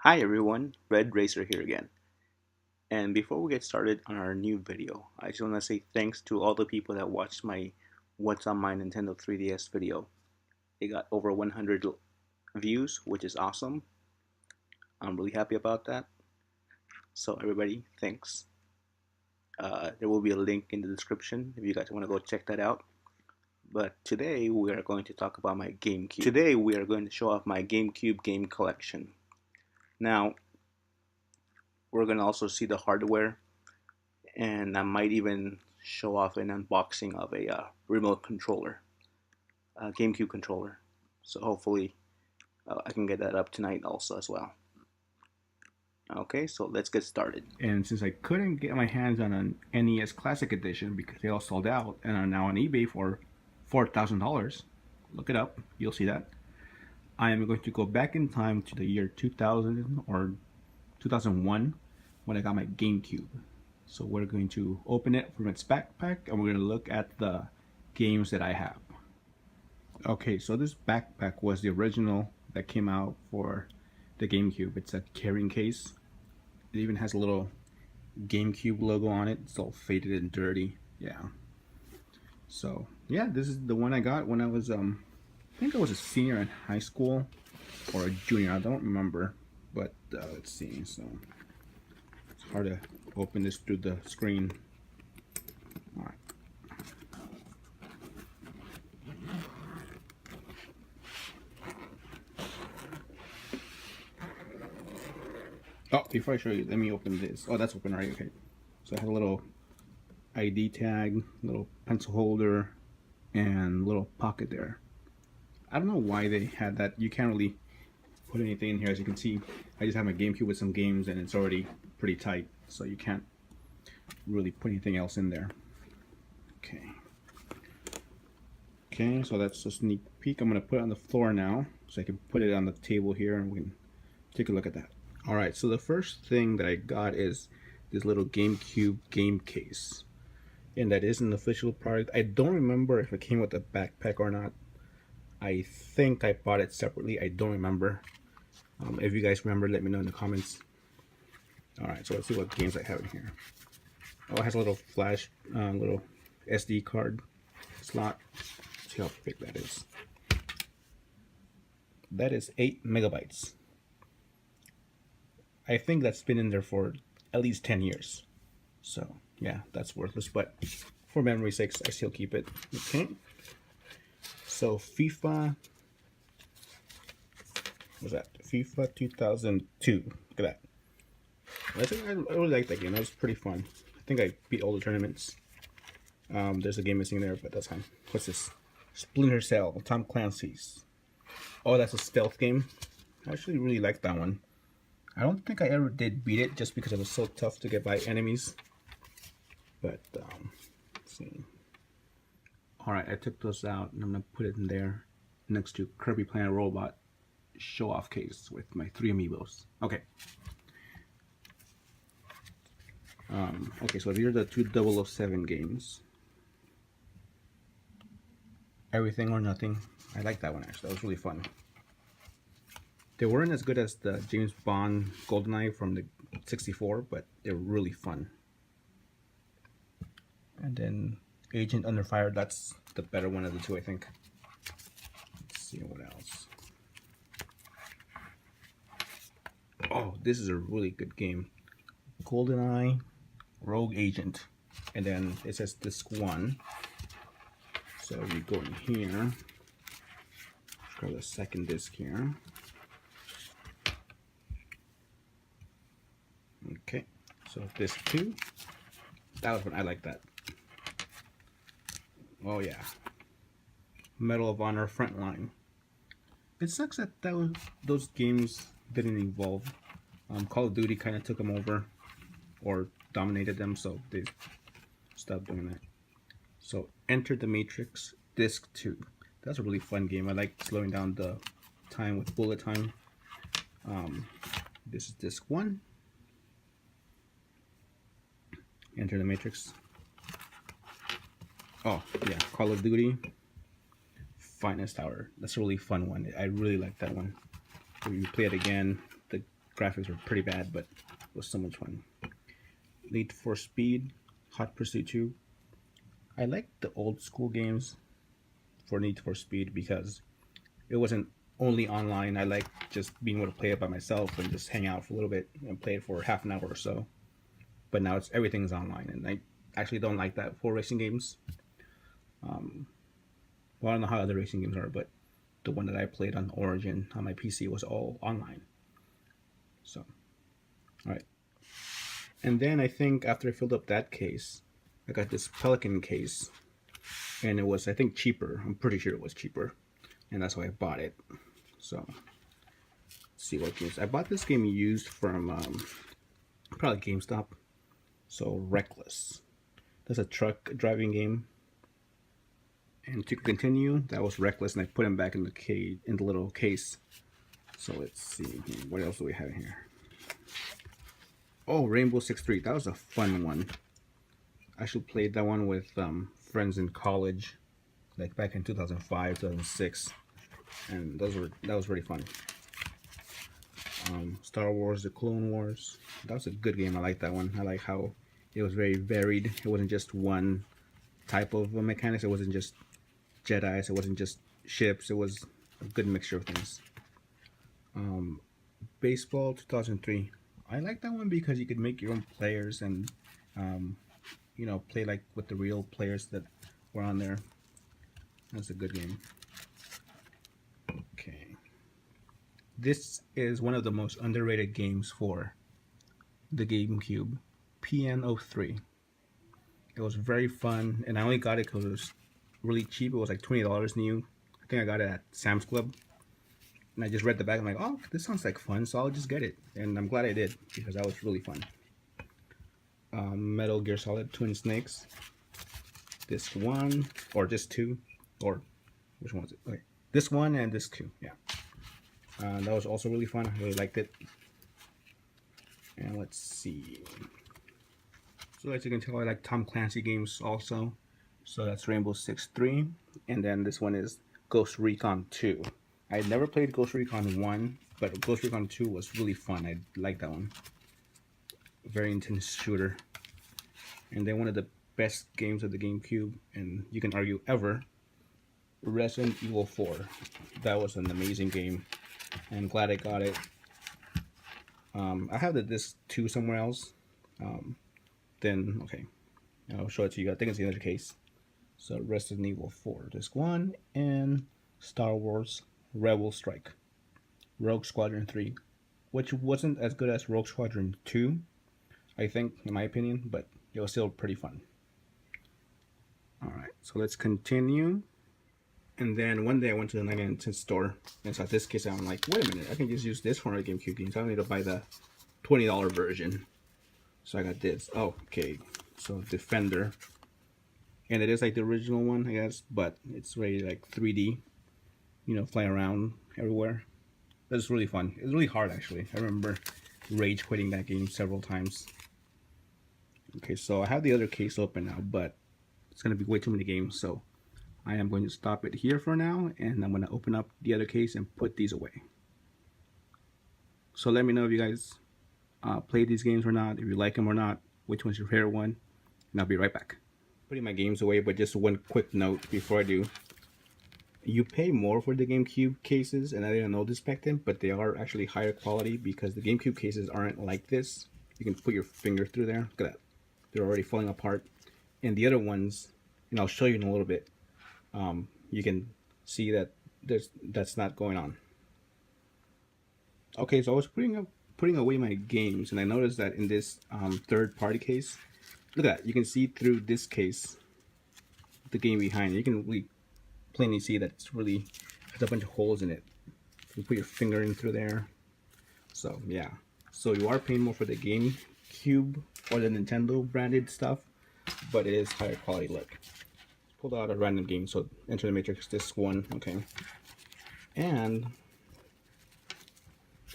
Hi everyone, Red Racer here again. And before we get started on our new video, I just want to say thanks to all the people that watched my What's on my Nintendo 3DS video. It got over 100 views, which is awesome. I'm really happy about that. So everybody, thanks. There will be a link in the description if you guys want to go check that out. But today we are going to talk about my GameCube. Today we are going to show off my GameCube game collection. Now, we're going to also see the hardware, and I might even show off an unboxing of a remote controller, a GameCube controller. So hopefully I can get that up tonight also as well. Okay, so let's get started. And since I couldn't get my hands on an NES Classic Edition because they all sold out and are now on eBay for $4,000, look it up, you'll see that. I am going to go back in time to the year 2000 or 2001 when I got my GameCube. So we're going to open it from its backpack and we're going to look at the games that I have. Okay, so this backpack was the original that came out for the GameCube. It's a carrying case. It even has a little GameCube logo on it. It's all faded and dirty. Yeah. So yeah, this is the one I got when I was I think I was a senior in high school or a junior. I don't remember, but let's see. So it's hard to open this through the screen. All right. Oh, before I show you, let me open this. Oh, that's open already. Okay. So I have a little ID tag, little pencil holder, and little pocket there. I don't know why they had that. You can't really put anything in here. As you can see, I just have my GameCube with some games, and it's already pretty tight, so you can't really put anything else in there. Okay. Okay, so that's a sneak peek. I'm gonna put it on the floor now, so I can put it on the table here, and we can take a look at that. All right, so the first thing that I got is this little GameCube game case, and that is an official product. I don't remember if it came with a backpack or not. I think I bought it separately. I don't remember. If you guys remember, let me know in the comments. All right, so let's see what games I have in here. Oh, it has a little flash, little SD card slot. Let's see how big that is. That is 8 megabytes. I think that's been in there for at least 10 years. So yeah, that's worthless, but for memory's sake, I still keep it. Okay. So FIFA, what's that? FIFA 2002. Look at that. I really like that game. That was pretty fun. I think I beat all the tournaments. There's a game missing there, but that's fine. What's this? Splinter Cell, Tom Clancy's. Oh, that's a stealth game. I actually really like that one. I don't think I ever did beat it just because it was so tough to get by enemies. But, let's see. Alright, I took those out and I'm going to put it in there next to Kirby Planet Robot show-off case with my 3 amiibos. Okay. Okay, so here are the 2 007 games. Everything or Nothing. I like that one actually. That was really fun. They weren't as good as the James Bond GoldenEye from the 64, but they're really fun. And then Agent Under Fire, that's the better one of the two, I think. Let's see what else. Oh, this is a really good game. GoldenEye, Rogue Agent. And then it says disc 1. So you go in here. Grab the second disc here. Okay, so disc 2. That was one. I like that. Oh yeah. Medal of Honor Frontline. It sucks that those games didn't evolve. Call of Duty kind of took them over or dominated them, so they stopped doing that. So Enter the Matrix disc 2. That's a really fun game. I like slowing down the time with bullet time. This is disc 1. Enter the Matrix. Oh yeah, Call of Duty Finest Hour. That's a really fun one. I really like that one. If you play it again, the graphics were pretty bad, but it was so much fun. Need for Speed, Hot Pursuit 2. I like the old school games for Need for Speed because it wasn't only online. I like just being able to play it by myself and just hang out for a little bit and play it for half an hour or so. But now everything's online, and I actually don't like that for racing games. Well, I don't know how other racing games are, but the one that I played on Origin on my PC was all online. So, all right. And then I think after I filled up that case, I got this Pelican case, and it was, I think, cheaper. I'm pretty sure it was cheaper, and that's why I bought it. So, let's see what games. I bought this game used from probably GameStop. So, Reckless. That's a truck driving game. And to continue, that was Reckless, and I put him back in the little case. So let's see, what else do we have here? Oh, Rainbow Six Three. That was a fun one. I actually played that one with friends in college, like back in 2005, 2006, and that was really fun. Star Wars: The Clone Wars. That was a good game. I like that one. I like how it was very varied. It wasn't just one type of mechanics. It wasn't just Jedis. It wasn't just ships. It was a good mixture of things. Baseball 2003. I like that one because you could make your own players and you know, play like with the real players that were on there. That's a good game. Okay. This is one of the most underrated games for the GameCube, PN03. It was very fun, and I only got it because it was really cheap. It was like $20 new. I think I got it at Sam's Club. And I just read the back. I'm like, oh, this sounds like fun, so I'll just get it. And I'm glad I did because that was really fun. Metal Gear Solid Twin Snakes. This one, or just two, or which one was it? Okay, this one and this two. Yeah, that was also really fun. I really liked it. And let's see. So as you can tell, I like Tom Clancy games also. So that's Rainbow Six 3, and then this one is Ghost Recon 2. I had never played Ghost Recon 1, but Ghost Recon 2 was really fun. I like that one. Very intense shooter. And then one of the best games of the GameCube, and you can argue ever, Resident Evil 4. That was an amazing game. I'm glad I got it. I have the disc 2 somewhere else. Then, okay, I'll show it to you. I think it's the other case. So Resident Evil 4, disc 1, and Star Wars Rebel Strike. Rogue Squadron 3, which wasn't as good as Rogue Squadron 2, I think, in my opinion, but it was still pretty fun. Alright, so let's continue. And then one day I went to the 99-cent store and saw this case, and I'm like, wait a minute, I can just use this for my GameCube games. I don't need to buy the $20 version. So I got this. Oh, okay, so Defender. And it is like the original one, I guess, but it's really like 3D, you know, flying around everywhere. That's really fun. It's really hard, actually. I remember rage quitting that game several times. Okay, so I have the other case open now, but it's going to be way too many games, so I am going to stop it here for now, and I'm going to open up the other case and put these away. So let me know if you guys play these games or not, if you like them or not, which one's your favorite one, and I'll be right back. Putting my games away, but just one quick note before I do. You pay more for the GameCube cases, and I didn't know this back then, but they are actually higher quality because the GameCube cases aren't like this. You can put your finger through there. Look at that. They're already falling apart. And the other ones, and I'll show you in a little bit, you can see that that's not going on. Okay, so I was putting away my games, and I noticed that in this third-party case, look at that. You can see through this case the game behind it. You can really plainly see that it's really has a bunch of holes in it. You put your finger in through there. So yeah, so you are paying more for the GameCube or the Nintendo branded stuff, but it is higher quality. Look, pulled out a random game. So Enter the Matrix, this one, okay, and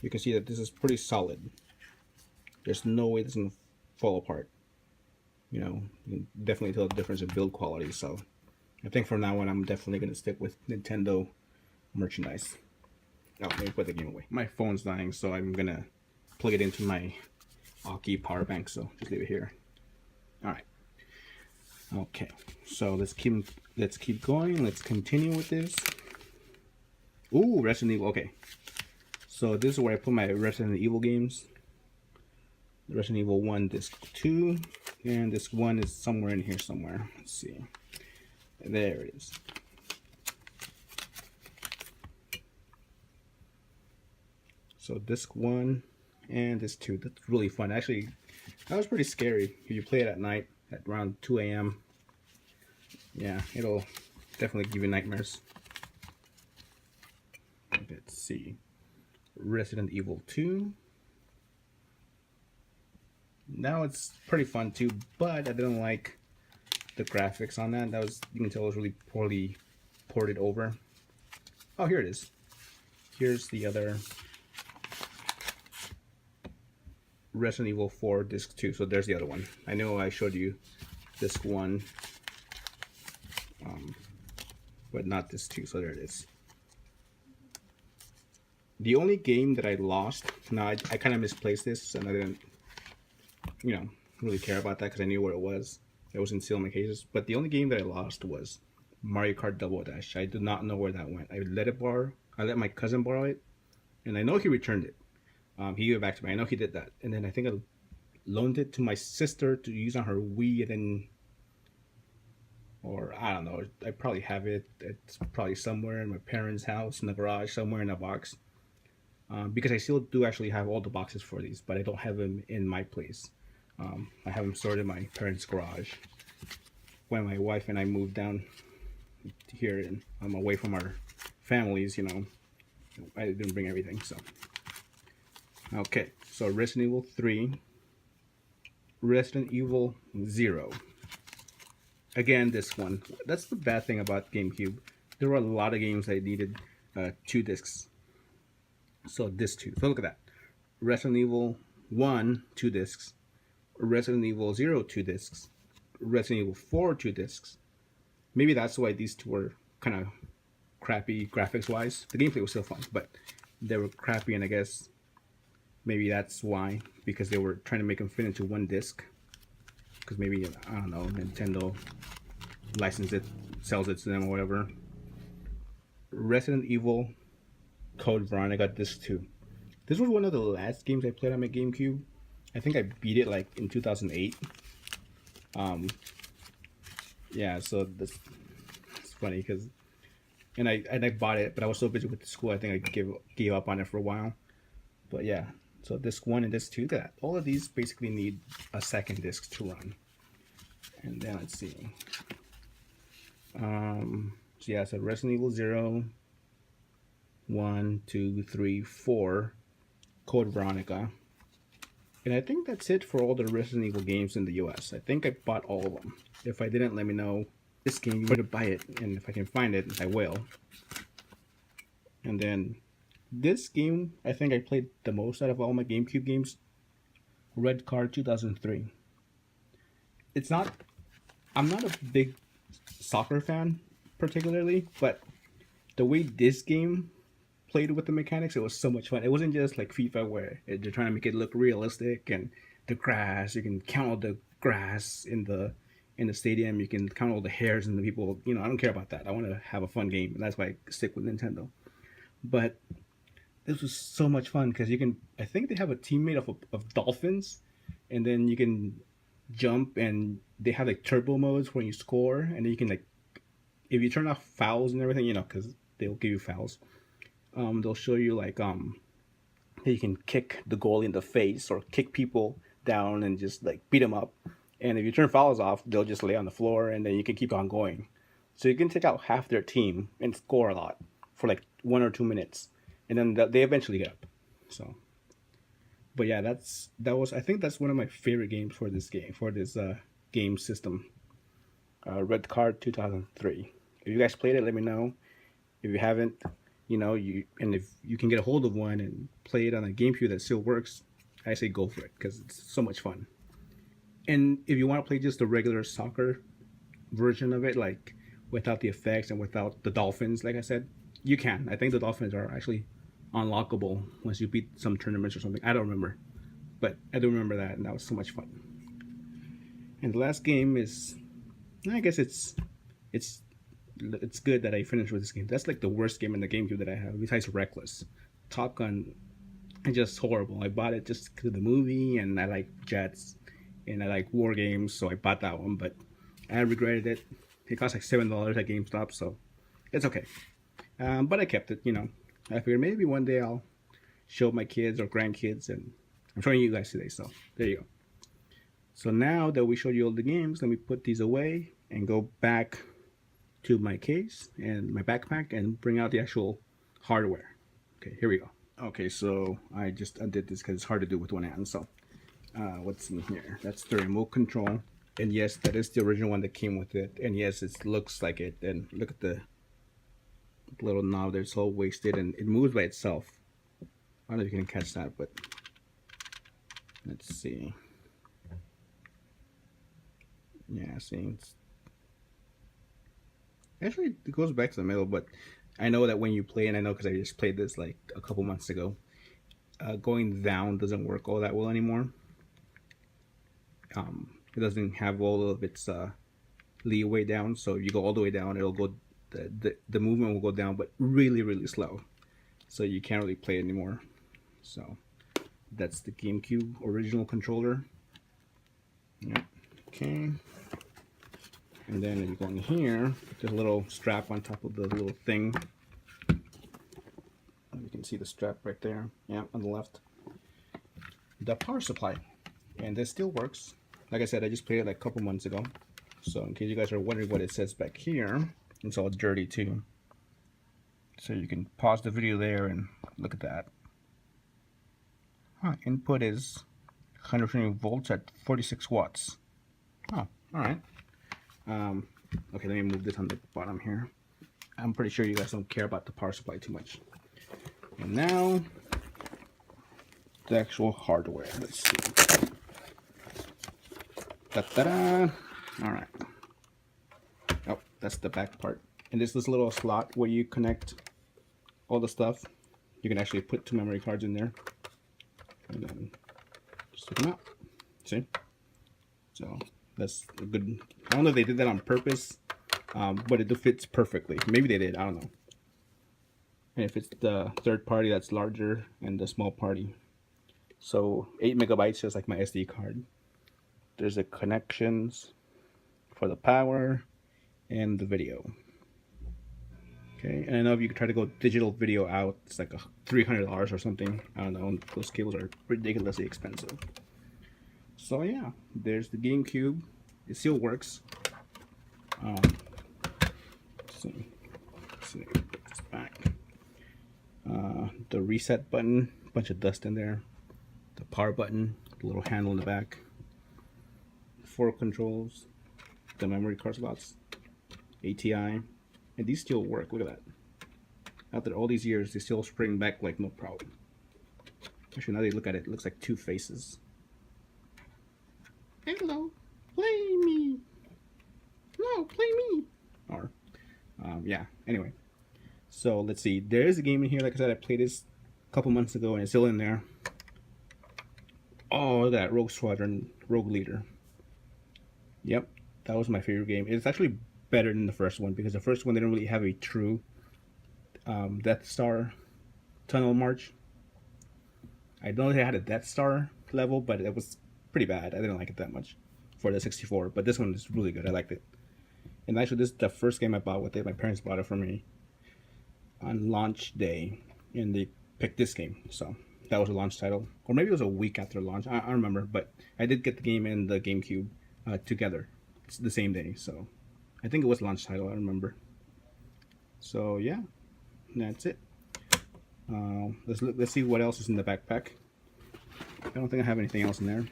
you can see that this is pretty solid. There's no way this is gonna fall apart. You know, you can definitely tell the difference in build quality. So I think from now on, I'm definitely going to stick with Nintendo merchandise. Oh, let me put the game away. My phone's dying, so I'm going to plug it into my Aki power bank, so just leave it here. All right. Okay, so let's keep going. Let's continue with this. Ooh, Resident Evil. Okay, so this is where I put my Resident Evil games. Resident Evil 1 disc 2, and this one is somewhere in here somewhere. Let's see. There it is. So disc 1 and disc 2. That's really fun. Actually, that was pretty scary. If you play it at night at around 2 a.m. Yeah, it'll definitely give you nightmares. Let's see. Resident Evil 2. Now it's pretty fun too, but I didn't like the graphics on that. That was, you can tell it was really poorly ported over. Oh, here it is. Here's the other Resident Evil 4 disc 2. So there's the other one. I know I showed you disc 1, but not disc 2. So there it is. The only game that I lost, now I kind of misplaced this, and I didn't, really care about that because I knew where it was. It was in still in my cases. But the only game that I lost was Mario Kart Double Dash. I did not know where that went. I let my cousin borrow it, and I know he returned it. He gave it back to me. I know he did that. And then I think I loaned it to my sister to use on her Wii, and then, or I don't know, I probably have it. It's probably somewhere in my parents' house, in the garage, somewhere in a box. Because I still do actually have all the boxes for these, but I don't have them in my place. I have them stored in my parents' garage. When my wife and I moved down here and I'm away from our families, I didn't bring everything. So, okay, so Resident Evil 3, Resident Evil 0. Again, this one. That's the bad thing about GameCube. There were a lot of games I needed 2 discs. So disc 2. So look at that. Resident Evil 1, 2 discs. Resident Evil 0, 2 discs. Resident Evil 4, 2 discs. Maybe that's why these two were kind of crappy graphics wise. The gameplay was still fun, but they were crappy, and I guess maybe that's why, because they were trying to make them fit into one disc. Because maybe, I don't know, Nintendo licensed it, sells it to them or whatever. Resident Evil Code Veronica disc 2. This was one of the last games I played on my GameCube. I think I beat it like in 2008. Yeah, so it's funny because, and I bought it, but I was so busy with the school, I think I gave up on it for a while. But yeah, so disc 1 and disc 2, that all of these basically need a second disc to run. And then let's see. So yeah, so Resident Evil 0, 1, 2, 3, 4, Code Veronica. And I think that's it for all the Resident Evil games in the US. I think I bought all of them. If I didn't, let me know. This game, you better buy it, and if I can find it, I will. And then this game, I think I played the most out of all my GameCube games. Red Card 2003. I'm not a big soccer fan particularly, but the way this game played with the mechanics, it was so much fun. It wasn't just like FIFA where they're trying to make it look realistic, and the grass, you can count all the grass in the stadium, you can count all the hairs and the people. I don't care about that. I want to have a fun game, and that's why I stick with Nintendo. But this was so much fun because I think they have a teammate of dolphins, and then you can jump, and they have like turbo modes when you score, and then you can, like, if you turn off fouls and everything, because they'll give you fouls. They'll show you like that you can kick the goalie in the face or kick people down and just like beat them up. And if you turn fouls off, they'll just lay on the floor, and then you can keep on going. So you can take out half their team and score a lot for like 1 or 2 minutes, and then they eventually get up. So, but yeah, I think that's one of my favorite games for this game system. Red Card 2003. If you guys played it, let me know. If you haven't, and if you can get a hold of one and play it on a GameCube that still works, I say go for it because it's so much fun. And if you want to play just the regular soccer version of it, like without the effects and without the dolphins, like I said, you can. I think the dolphins are actually unlockable once you beat some tournaments or something. I don't remember, but I do remember that, and that was so much fun. And the last game is, I guess it's good that I finished with this game. That's like the worst game in the GameCube that I have, besides Reckless. Top Gun is just horrible. I bought it just because of the movie, and I like jets, and I like war games, so I bought that one. But I regretted it. It cost like $7 at GameStop, so it's okay. But I kept it. I figured maybe one day I'll show my kids or grandkids, and I'm showing you guys today. So there you go. So now that we showed you all the games, let me put these away and go back to my case and my backpack and bring out the actual hardware. Okay, here we go. Okay, so I just undid this because it's hard to do with one hand. So what's in here? That's the remote control. And yes, that is the original one that came with it. And yes, it looks like it. And look at the little knob there. It's all wasted and it moves by itself. I don't know if you can catch that, but let's see. Yeah, see, actually it goes back to the middle, but I know that when you play, and I know because I just played this like a couple months ago, going down doesn't work all that well anymore. It doesn't have all of its leeway down, so if you go all the way down, it'll go, the movement will go down, but really, really slow. So you can't really play it anymore. So that's the GameCube original controller. Yeah. Okay. And then if you go in here, there's a little strap on top of the little thing. You can see the strap right there. Yeah, on the left. The power supply. And this still works. Like I said, I just played it like a couple months ago. So in case you guys are wondering what it says back here, it's all dirty too. So you can pause the video there and look at that. Input is 120 volts at 46 watts. Oh, alright. Okay, let me move this on the bottom here. I'm pretty sure you guys don't care about the power supply too much. And now, the actual hardware. Let's see. Ta-da! Alright. Oh, that's the back part. And there's this little slot where you connect all the stuff. You can actually put 2 memory cards in there. And then just take them out. See? So that's a good. I don't know if they did that on purpose, but it fits perfectly. Maybe they did. I don't know. And if it's the third party, that's larger, and the small party. So 8 megabytes, just like my SD card. There's the connections for the power and the video. Okay, and I know if you try to go digital video out, it's like $300 or something. I don't know. Those cables are ridiculously expensive. So yeah, there's the GameCube. It still works. Let's see. Put this back. The reset button, bunch of dust in there. The power button, the little handle in the back. 4 controls, the memory card slots, ATI, and these still work. Look at that. After all these years, they still spring back like no problem. Actually, now that you look at it, it looks like 2 faces. Hello, play me. No, play me. Or, yeah. Anyway, so let's see. There is a game in here. Like I said, I played this a couple months ago, and it's still in there. Oh, look at that, Rogue Squadron, Rogue Leader. Yep, that was my favorite game. It's actually better than the first one because the first one didn't really have a true Death Star tunnel march. I know they had a Death Star level, but it was pretty bad. I didn't like it that much for the 64, but this one is really good. I liked it. And actually, this is the first game I bought with it. My parents bought it for me on launch day, and they picked this game. So that was a launch title, or maybe it was a week after launch. I don't remember, but I did get the game and the GameCube together. It's the same day, so I think it was launch title. I remember. So yeah, that's it. Let's see what else is in the backpack. I don't think I have anything else in there.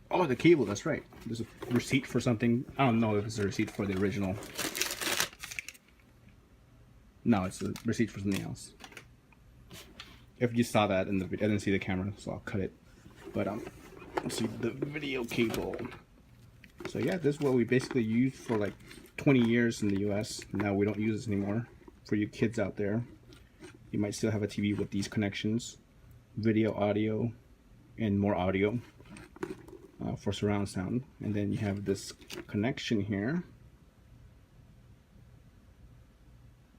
Oh, the cable, that's right. There's a receipt for something. I don't know if it's a receipt for the original. No, it's a receipt for something else. If you saw that in the video, I didn't see the camera, so I'll cut it. But let's see the video cable. So yeah, this is what we basically used for like 20 years in the US. Now we don't use this anymore. for you kids out there, you might still have a TV with these connections, video, audio, and more audio for surround sound. And then you have this connection here,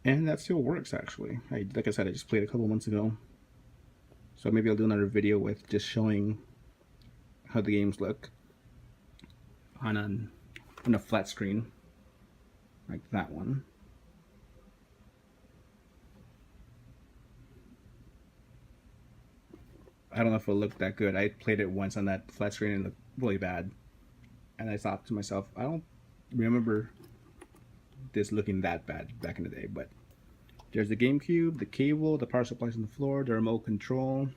and that still works actually. Like I said, I just played a couple months ago, so maybe I'll do another video with just showing how the games look on a flat screen like that one. I don't know if it'll look that good. I played it once on that flat screen and it looked really bad, and I thought to myself, I don't remember this looking that bad back in the day. But there's the GameCube, the cable, the power supply's on the floor, the remote control,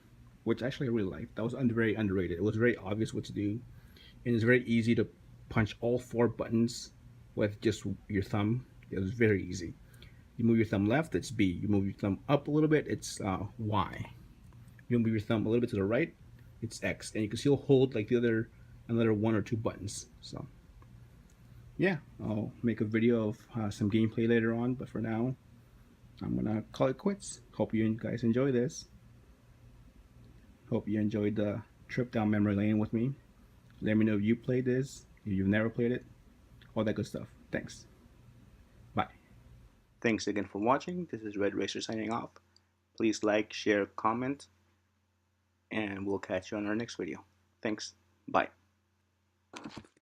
which actually I really liked. That was very underrated. It was very obvious what to do, and it's very easy to punch all 4 buttons with just your thumb. It was very easy. You move your thumb left, it's B. You move your thumb up a little bit, it's Y. You move your thumb a little bit to the right, it's X. And you can still hold like another 1 or 2 buttons. So yeah, I'll make a video of some gameplay later on, but for now, I'm gonna call it quits. Hope you guys enjoy this. Hope you enjoyed the trip down memory lane with me. Let me know if you played this, if you've never played it, all that good stuff. Thanks. Bye. Thanks again for watching. This is Red Racer signing off. Please like, share, comment, and we'll catch you on our next video. Thanks. Bye.